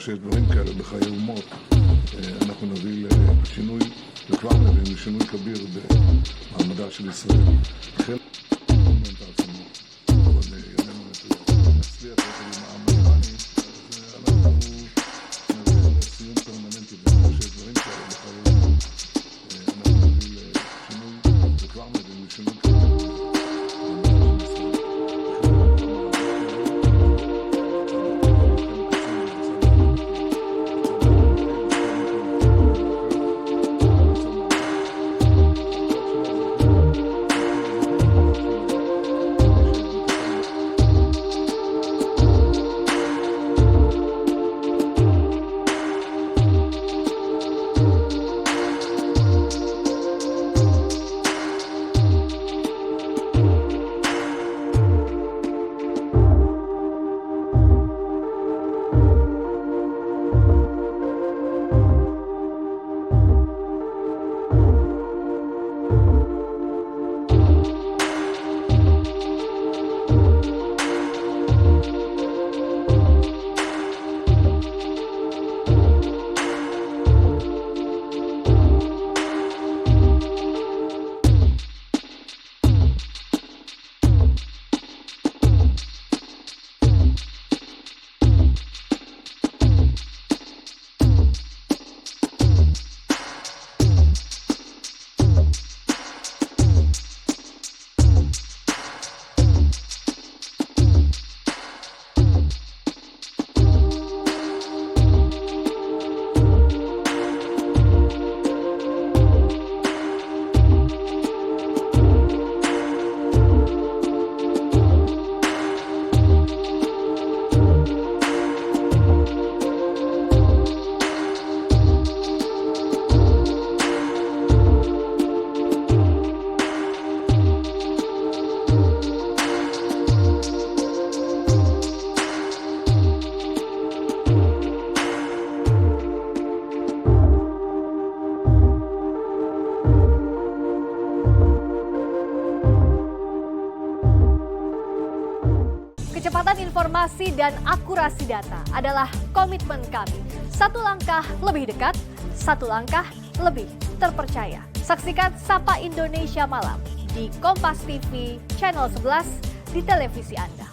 שיש דברים כאלה בחיי אומות, אנחנו נביא לשינוי, וכבר נביא לשינוי כביר במעמדה של ישראל. חלק מומנט העצמות, אבל ימינו נצליח עם העם האיראני, אז אנחנו נביא לסיום פרמננטי, ואני שיש דברים כאלה בחיי אומות, אנחנו נביא לשינוי, וכבר נביא לשינוי כביר. Kecepatan informasi dan akurasi data adalah komitmen kami. Satu langkah lebih dekat, satu langkah lebih terpercaya. Saksikan Sapa Indonesia Malam di Kompas TV Channel 11 di televisi Anda.